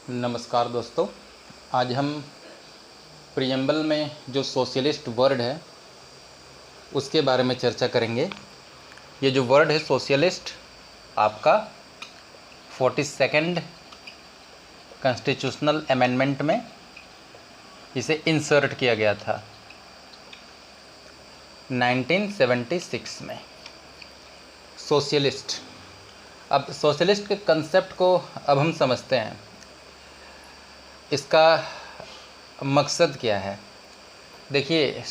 नमस्कार दोस्तों। आज हम प्रियम्बल में जो सोशलिस्ट वर्ड है उसके बारे में चर्चा करेंगे। ये जो वर्ड है सोशलिस्ट आपका 42nd कॉन्स्टिट्यूशनल अमेंडमेंट में इसे इंसर्ट किया गया था 1976 में। सोशलिस्ट, अब सोशलिस्ट के कंसेप्ट को अब हम समझते हैं। इसका मकसद क्या है? देखिए,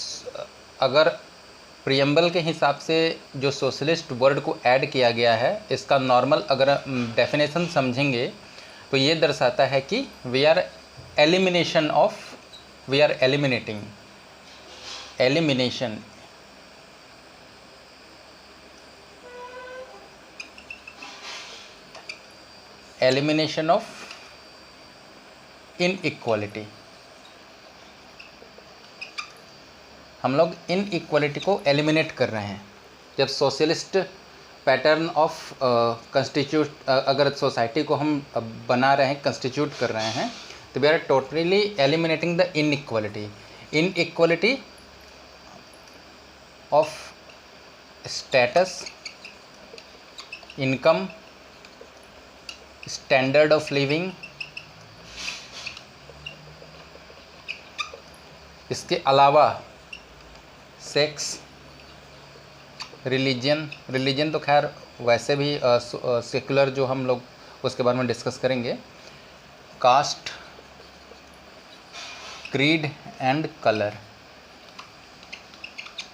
अगर प्रियम्बल के हिसाब से जो सोशलिस्ट वर्ड को ऐड किया गया है, इसका नॉर्मल अगर डेफिनेशन समझेंगे तो ये दर्शाता है कि we are eliminating elimination of inequality. हम लोग इनइक्वालिटी को एलिमिनेट कर रहे हैं। जब सोशलिस्ट पैटर्न ऑफ अगर सोसाइटी को हम बना रहे हैं, कंस्टिट्यूट कर रहे हैं, तो we are totally eliminating the inequality of status, income, standard of living. इसके अलावा सेक्स, रिलीजन तो खैर वैसे भी सेकुलर जो हम लोग उसके बारे में डिस्कस करेंगे, कास्ट, क्रीड एंड कलर,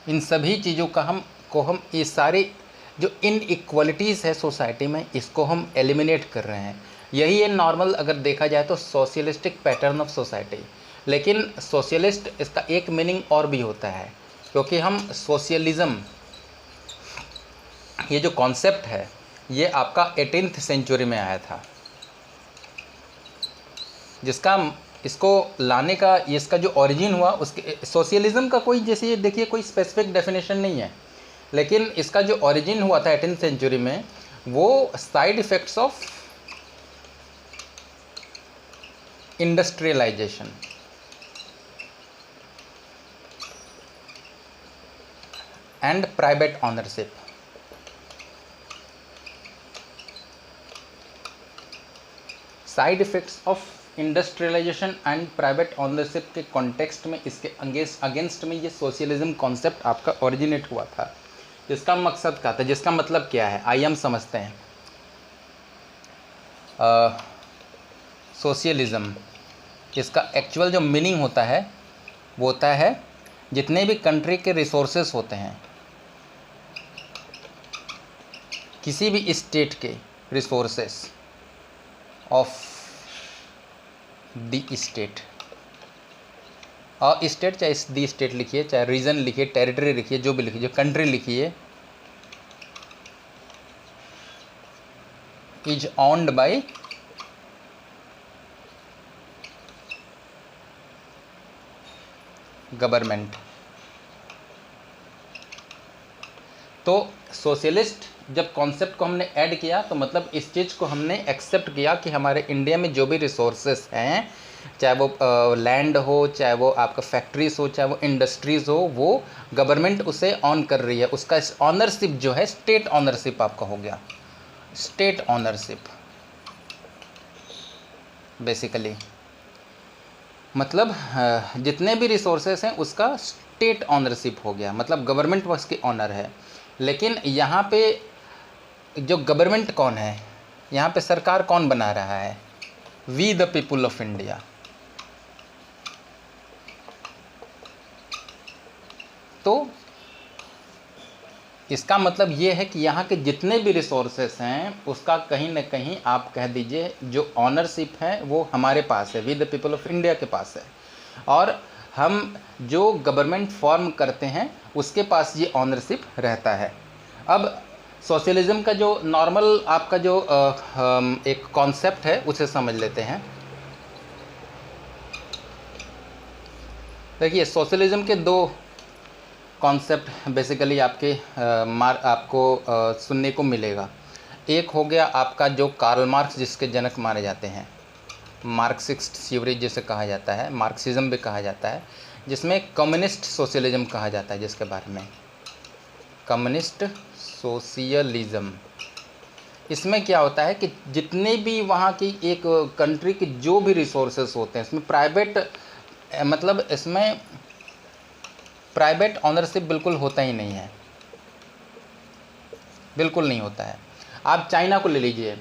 इन सभी चीज़ों का हम ये सारी जो इनइक्वालिटीज़ है सोसाइटी में, इसको हम एलिमिनेट कर रहे हैं। यही है नॉर्मल अगर देखा जाए तो सोशलिस्टिक पैटर्न ऑफ सोसाइटी। लेकिन सोशलिस्ट इसका एक मीनिंग और भी होता है, क्योंकि हम सोशलिज़्म, ये जो कॉन्सेप्ट है ये आपका 18th सेंचुरी में आया था, जिसका इसको लाने का इसका जो ओरिजिन हुआ, उसके सोशलिज़्म का कोई, जैसे ये देखिए, कोई स्पेसिफिक डेफिनेशन नहीं है, लेकिन इसका जो ओरिजिन हुआ था 18th सेंचुरी में, वो side effects of industrialization and private ownership. Side effects of industrialization and private ownership के कॉन्टेक्स्ट में, इसके अगेंस्ट में ये सोशलिज्म कॉन्सेप्ट आपका ओरिजिनेट हुआ था। जिसका मकसद क्या था, जिसका मतलब क्या है, आइए हम समझते हैं। सोशलिज्म, इसका एक्चुअल जो मीनिंग होता है वो होता है जितने भी कंट्री के रिसोर्सेस होते हैं, किसी भी स्टेट के रिसोर्सेस ऑफ द स्टेट, और स्टेट चाहे दी स्टेट लिखिए, चाहे रीजन लिखिए, टेरिटरी लिखिए, जो भी लिखिए, जो कंट्री लिखिए, इज ऑन्ड बाय गवर्नमेंट। तो सोशलिस्ट जब कॉन्सेप्ट को हमने ऐड किया, तो मतलब इस चीज़ को हमने एक्सेप्ट किया कि हमारे इंडिया में जो भी रिसोर्सेस हैं, चाहे वो लैंड हो, चाहे वो आपका फैक्ट्रीज हो, चाहे वो इंडस्ट्रीज़ हो, वो गवर्नमेंट उसे ऑन कर रही है। उसका ऑनरशिप जो है स्टेट ऑनरशिप आपका हो गया, स्टेट ऑनरशिप बेसिकली। मतलब जितने भी रिसोर्सेस हैं उसका स्टेट ऑनरशिप हो गया, मतलब गवर्नमेंट उसकी ऑनर है। लेकिन यहाँ पे जो गवर्नमेंट कौन है, यहाँ पे सरकार कौन बना रहा है? We the people of India. तो इसका मतलब ये है कि यहाँ के जितने भी रिसोर्सेस हैं उसका कहीं ना कहीं आप कह दीजिए जो ऑनरशिप है वो हमारे पास है, we the people of India के पास है, और हम जो गवर्नमेंट फॉर्म करते हैं उसके पास ये ऑनरशिप रहता है। अब सोशलिज्म का जो नॉर्मल आपका जो एक कॉन्सेप्ट है उसे समझ लेते हैं। देखिए, सोशलिज्म के दो कॉन्सेप्ट बेसिकली आपको सुनने को मिलेगा। एक हो गया आपका जो कार्ल मार्क्स, जिसके जनक माने जाते हैं, मार्क्सिस्ट थ्योरी जिसे कहा जाता है, मार्क्सिज्म भी कहा जाता है, जिसमें कम्युनिस्ट सोशलिज्म कहा जाता है, जिसके बारे में कम्युनिस्ट सोशलिज्म। इसमें क्या होता है कि जितने भी वहाँ की एक कंट्री के जो भी रिसोर्सेस होते हैं, इसमें प्राइवेट मतलब इसमें प्राइवेट ऑनरशिप बिल्कुल होता ही नहीं है, बिल्कुल नहीं होता है। आप चाइना को ले लीजिए,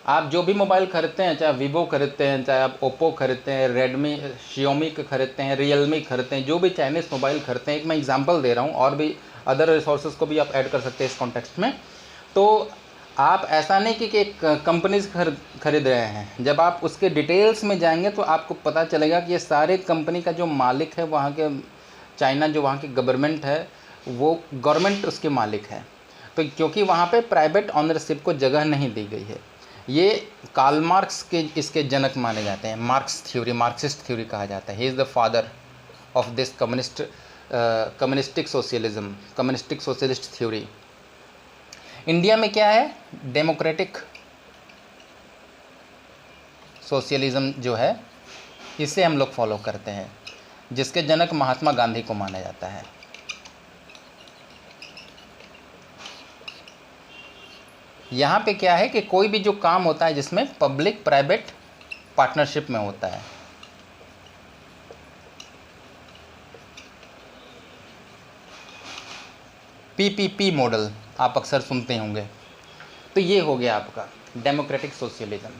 आप जो भी मोबाइल खरीदते हैं, चाहे वीवो खरीदते हैं, चाहे आप ओप्पो खरीदते हैं, रेडमी शियोमी के खरीदते हैं, रियलमी खरीदते हैं, जो भी चाइनीज़ मोबाइल खरीदते हैं, एक मैं एग्जांपल दे रहा हूँ, और भी अदर रिसोर्सेज को भी आप ऐड कर सकते हैं इस कॉन्टेक्स्ट में। तो आप ऐसा नहीं कि एक कंपनीज खरीद रहे हैं, जब आप उसके डिटेल्स में जाएंगे तो आपको पता चलेगा कि ये सारे कंपनी का जो मालिक है वहाँ के, चाइना जो वहाँ की गवर्नमेंट है, वो गवर्नमेंट उसके मालिक है। तो क्योंकि वहाँ पे प्राइवेट ऑनरशिप को जगह नहीं दी गई है। ये कार्ल मार्क्स के इसके जनक माने जाते हैं। मार्क्स थ्योरी, मार्क्सिस्ट थ्योरी कहा जाता है। He is the father of this communistic socialism, communistic socialist theory. India में क्या है, डेमोक्रेटिक सोशलिज्म जो है, इसे हम लोग फॉलो करते हैं, जिसके जनक महात्मा गांधी को माना जाता है। यहाँ पे क्या है कि कोई भी जो काम होता है जिसमें पब्लिक प्राइवेट पार्टनरशिप में होता है, पीपीपी मॉडल आप अक्सर सुनते होंगे, तो ये हो गया आपका डेमोक्रेटिक सोशलिज्म,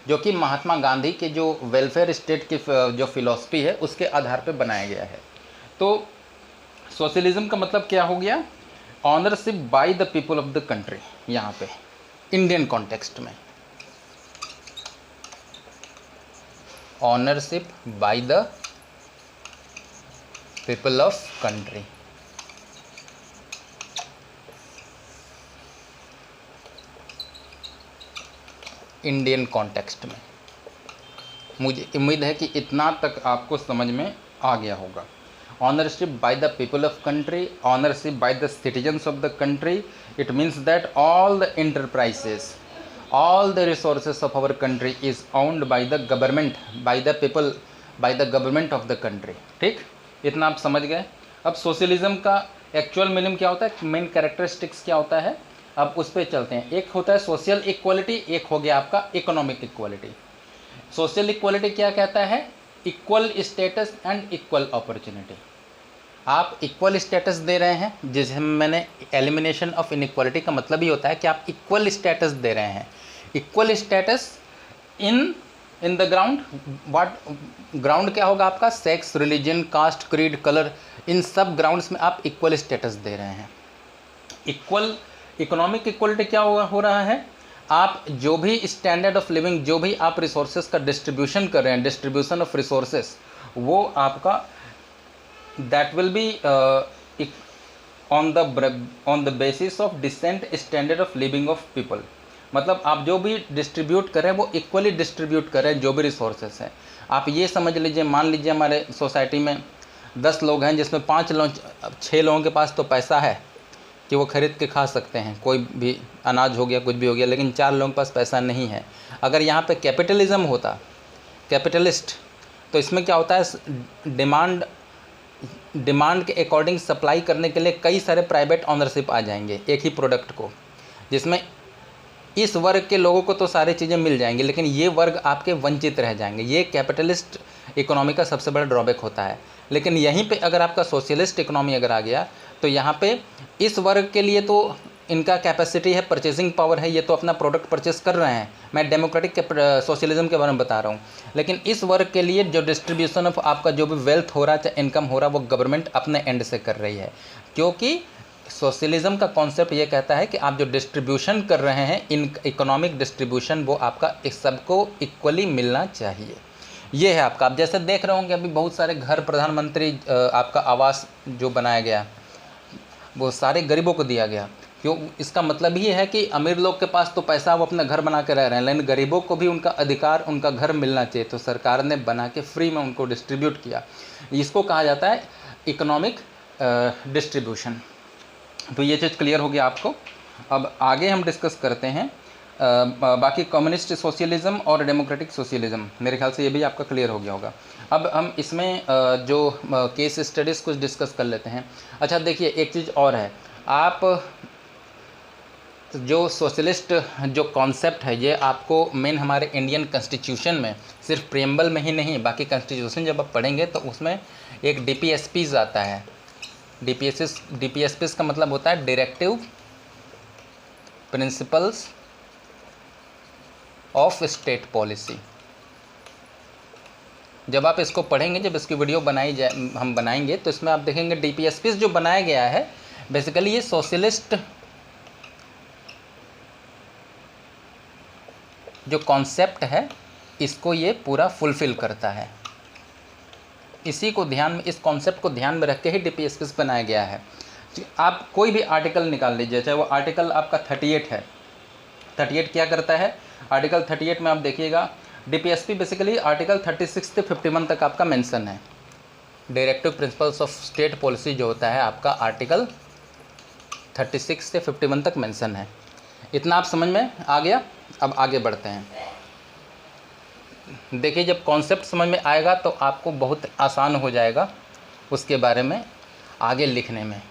जो कि महात्मा गांधी के जो वेलफेयर स्टेट की जो फिलॉसफी है उसके आधार पर बनाया गया है। तो सोशलिज्म का मतलब क्या हो गया, ownership by the people of the country. यहाँ पे इंडियन कॉन्टेक्स्ट में ownership by the people of country. Indian context में मुझे उम्मीद है कि इतना तक आपको समझ में आ गया होगा। Ownership by the people of country, ownership by the citizens of the country. It means that all the enterprises, all the resources of our country is owned by the government, by the people, by the government of the country. ठीक, इतना आप समझ गए। अब socialism का actual meaning क्या होता है, मेन कैरेक्टरिस्टिक्स क्या होता है, अब उस पर चलते हैं। एक होता है सोशल इक्वालिटी, एक हो गया आपका इकोनॉमिक इक्वालिटी। सोशल इक्वालिटी क्या कहता है, equal status and equal opportunity. आप इक्वल स्टेटस दे रहे हैं, जिसे मैंने एलिमिनेशन ऑफ इनइक्वालिटी का मतलब ही होता है कि आप इक्वल स्टेटस दे रहे हैं। Equal status in the ground, what ground क्या होगा आपका, sex, religion, caste, creed, colour, इन सब ग्राउंड्स में आप इक्वल स्टेटस दे रहे हैं। इक्वल इकोनॉमिक इक्वलिटी क्या हो रहा है, आप जो भी स्टैंडर्ड ऑफ लिविंग, जो भी आप रिसोर्सेज का डिस्ट्रीब्यूशन कर रहे हैं, डिस्ट्रीब्यूशन ऑफ रिसोर्सेज, वो आपका that will be on the basis of decent standard of living of people। मतलब आप जो भी डिस्ट्रीब्यूट कर रहे हैं वो इक्वली डिस्ट्रीब्यूट कर रहे हैं, जो भी रिसोर्सेस हैं। आप ये समझ लीजिए, मान लीजिए हमारे सोसाइटी में 10 लोग हैं, जिसमें 6 लोगों के पास तो पैसा है कि वो खरीद के खा सकते हैं, कोई भी अनाज हो गया, कुछ भी हो गया, लेकिन 4 लोगों के पास पैसा नहीं है। अगर यहाँ पे कैपिटलिज्म होता, कैपिटलिस्ट, तो इसमें क्या होता है, डिमांड के अकॉर्डिंग सप्लाई करने के लिए कई सारे प्राइवेट ऑनरशिप आ जाएंगे एक ही प्रोडक्ट को, जिसमें इस वर्ग के लोगों को तो सारी चीज़ें मिल जाएंगी, लेकिन ये वर्ग आपके वंचित रह जाएंगे। ये कैपिटलिस्ट इकोनॉमी का सबसे बड़ा ड्रॉबैक होता है। लेकिन यहीं पे अगर आपका सोशलिस्ट इकोनॉमी अगर आ गया, तो यहाँ पे इस वर्ग के लिए तो इनका कैपेसिटी है, परचेसिंग पावर है, ये तो अपना प्रोडक्ट परचेस कर रहे हैं। मैं डेमोक्रेटिक सोशलिज्म के बारे में बता रहा हूँ। लेकिन इस वर्ग के लिए जो डिस्ट्रीब्यूशन ऑफ आपका जो भी वेल्थ हो रहा है, चाहे इनकम हो रहा है, वो गवर्नमेंट अपने एंड से कर रही है। क्योंकि सोशलिज्म का कॉन्सेप्ट ये कहता है कि आप जो डिस्ट्रीब्यूशन कर रहे हैं, इन इकोनॉमिक डिस्ट्रीब्यूशन, वो आपका सबको इक्वली मिलना चाहिए। ये है आपका। आप जैसे देख रहे होंगे अभी बहुत सारे घर, प्रधानमंत्री आपका आवास जो बनाया गया, वो सारे गरीबों को दिया गया। क्यों, इसका मतलब ही है कि अमीर लोग के पास तो पैसा, वो अपना घर बना के रह रहे हैं, लेकिन गरीबों को भी उनका अधिकार, उनका घर मिलना चाहिए। तो सरकार ने बना के फ्री में उनको डिस्ट्रीब्यूट किया। इसको कहा जाता है इकोनॉमिक डिस्ट्रीब्यूशन। तो ये चीज़ क्लियर हो गया आपको। अब आगे हम डिस्कस करते हैं बाकी कम्युनिस्ट सोशलिज्म और डेमोक्रेटिक सोशलिज्म, मेरे ख्याल से ये भी आपका क्लियर हो गया होगा। अब हम इसमें जो केस स्टडीज़ कुछ डिस्कस कर लेते हैं। अच्छा देखिए, एक चीज़ और है, आप जो सोशलिस्ट जो कॉन्सेप्ट है ये आपको मेन हमारे इंडियन कॉन्स्टिट्यूशन में, सिर्फ प्रियम्बल में ही नहीं, बाकी कॉन्स्टिट्यूशन जब आप पढ़ेंगे तो उसमें एक DPSPs आता है। DPSPs का मतलब होता है directive principles of state policy. जब आप इसको पढ़ेंगे, जब इसकी वीडियो बनाई जाए, हम बनाएंगे, तो इसमें आप देखेंगे DPSPs जो बनाया गया है बेसिकली ये सोशलिस्ट जो कॉन्सेप्ट है इसको ये पूरा फुलफ़िल करता है। इसी को ध्यान में, इस कॉन्सेप्ट को ध्यान में रख के ही DPSPs बनाया गया है। आप कोई भी आर्टिकल निकाल लीजिए, चाहे वो आर्टिकल आपका 38 है। 38 क्या करता है? आर्टिकल 38 में आप देखिएगा DPSP बेसिकली आर्टिकल 36 से 51 तक आपका मेंशन है। Directive principles of state policy जो होता है आपका आर्टिकल 36 से 51 तक मेंशन है। इतना आप समझ में आ गया? अब आगे बढ़ते हैं। देखिए, जब कॉन्सेप्ट समझ में आएगा तो आपको बहुत आसान हो जाएगा उसके बारे में आगे लिखने में।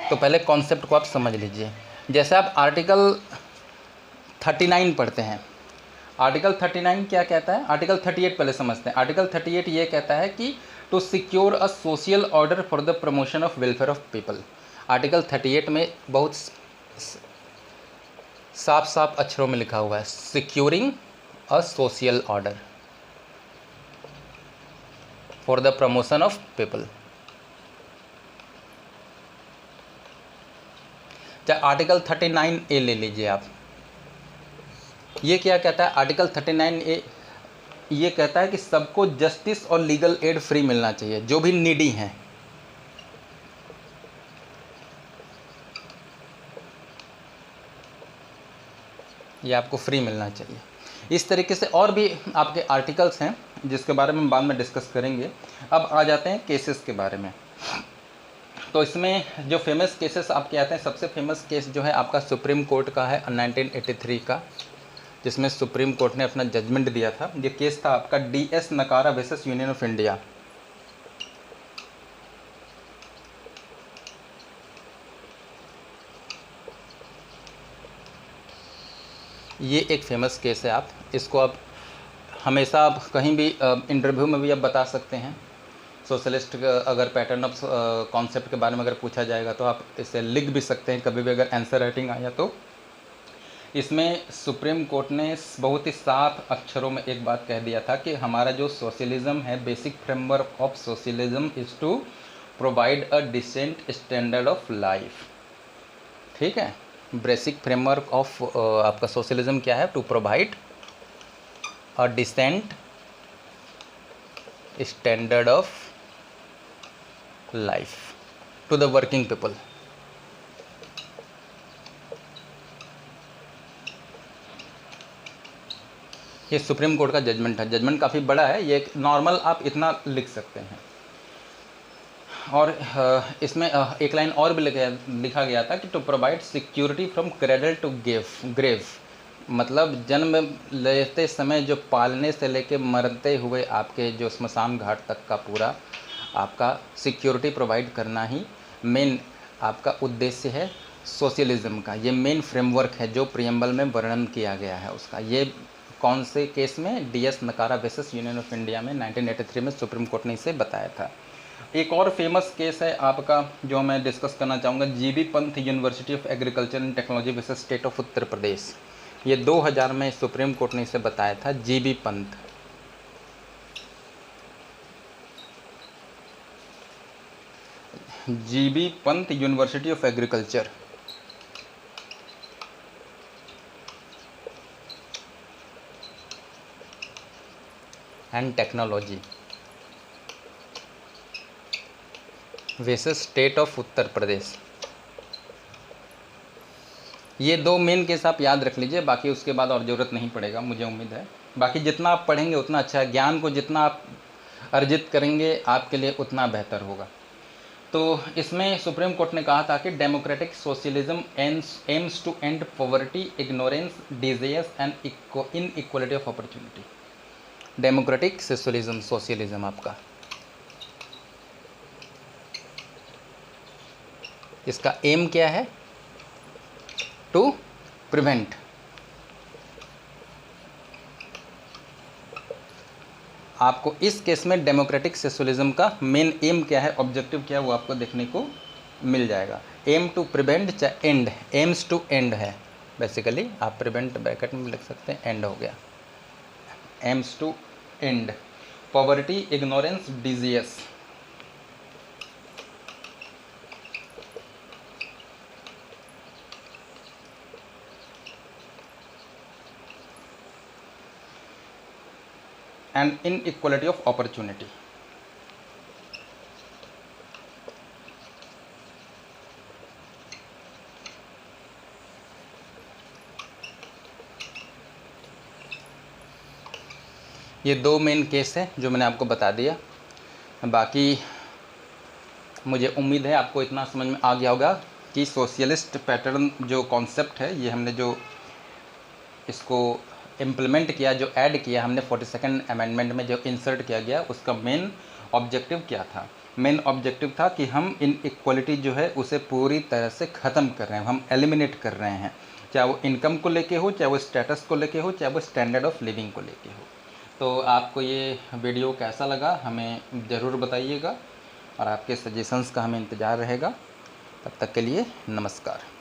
तो पहले कॉन्सेप्ट को आप समझ लीजिए। जैसे आप आर्टिकल 39 पढ़ते हैं, आर्टिकल 39 क्या कहता है? आर्टिकल 38 पहले समझते हैं। आर्टिकल 38 ये कहता है कि to secure a social order for the promotion of welfare of people. Article 38 में बहुत साफ साफ अक्षरों में लिखा हुआ है, securing a social order for the promotion of people. चाहे आर्टिकल 39A ले लीजिए आप, ये क्या कहता है? आर्टिकल 39A ये कहता है कि सबको जस्टिस और लीगल एड फ्री मिलना चाहिए, जो भी नीडी हैं। ये आपको फ्री मिलना चाहिए। इस तरीके से और भी आपके आर्टिकल्स हैं जिसके बारे में बाद में डिस्कस करेंगे। अब आ जाते हैं केसेस के बारे में। तो इसमें जो फेमस केसेस आपके आते हैं, सबसे फेमस केस जो है आपका सुप्रीम कोर्ट का है 1983 का, जिसमें सुप्रीम कोर्ट ने अपना जजमेंट दिया था। ये केस था आपका DS नकारा वर्सेस यूनियन ऑफ इंडिया। ये एक फेमस केस है। आप इसको आप हमेशा आप कहीं भी इंटरव्यू में भी आप बता सकते हैं। सोशलिस्ट अगर पैटर्न ऑफ कॉन्सेप्ट के बारे में अगर पूछा जाएगा तो आप इसे लिख भी सकते हैं कभी भी अगर आंसर राइटिंग आया तो। इसमें सुप्रीम कोर्ट ने बहुत ही साफ अक्षरों में एक बात कह दिया था कि हमारा जो सोशलिज्म है, basic framework of socialism is to provide a decent standard of life. ठीक है, बेसिक फ्रेमवर्क ऑफ आपका सोशलिज्म क्या है? To provide a decent standard of life to the working people. ये सुप्रीम कोर्ट का जजमेंट है। Judgement काफ़ी बड़ा है, ये नॉर्मल आप इतना लिख सकते हैं। और इसमें एक लाइन और भी लिखा गया था कि to provide security from cradle to grave, मतलब जन्म लेते समय जो पालने से लेके मरते हुए आपके जो स्मशान घाट तक का पूरा आपका सिक्योरिटी प्रोवाइड करना ही मेन आपका उद्देश्य है सोशलिज्म का। ये मेन फ्रेमवर्क है जो प्रियम्बल में वर्णन किया गया है उसका। ये कौन से केस में? DS नकारा वर्सेस यूनियन ऑफ इंडिया में 1983 में सुप्रीम कोर्ट ने इसे बताया था। एक और फेमस केस है आपका जो मैं डिस्कस करना चाहूँगा, GB Pant university of agriculture and technology versus state of Uttar Pradesh. ये 2000 में सुप्रीम कोर्ट ने इसे बताया था, GB Pant. GB Pant university of agriculture and technology versus state of Uttar Pradesh. ये दो मेन केस आप याद रख लीजिए, बाकी उसके बाद और ज़रूरत नहीं पड़ेगा मुझे उम्मीद है। बाकी जितना आप पढ़ेंगे उतना अच्छा है, ज्ञान को जितना आप अर्जित करेंगे आपके लिए उतना बेहतर होगा। तो इसमें सुप्रीम कोर्ट ने कहा था कि democratic socialism aims to end poverty, ignorance, disease and inequality of opportunity. Democratic socialism आपका, इसका एम क्या है? टू प्रिवेंट, आपको इस केस में डेमोक्रेटिक सोशलिज्म का मेन एम क्या है, ऑब्जेक्टिव क्या है, वो आपको देखने को मिल जाएगा। एम टू प्रिवेंट चाहे एंड, एम्स टू एंड है बेसिकली, आप प्रिवेंट ब्रैकेट में लिख सकते हैं, एंड हो गया, aims to end poverty, ignorance, disease. And inequality of opportunity. ये दो मेन केस है जो मैंने आपको बता दिया। बाकी मुझे उम्मीद है आपको इतना समझ में आ गया होगा कि सोशलिस्ट पैटर्न जो कॉन्सेप्ट है, ये हमने जो इसको इम्प्लीमेंट किया, जो ऐड किया हमने 42nd अमेंडमेंट में, जो इंसर्ट किया गया, उसका मेन ऑब्जेक्टिव क्या था? मेन ऑब्जेक्टिव था कि हम इनइक्वालिटी जो है उसे पूरी तरह से ख़त्म कर रहे हैं, हम एलिमिनेट कर रहे हैं, चाहे वो इनकम को लेके हो, चाहे वो स्टेटस को लेके हो, चाहे वो स्टैंडर्ड ऑफ लिविंग को लेके हो। तो आपको ये वीडियो कैसा लगा हमें ज़रूर बताइएगा, और आपके सजेशंस का हमें इंतज़ार रहेगा। तब तक के लिए नमस्कार।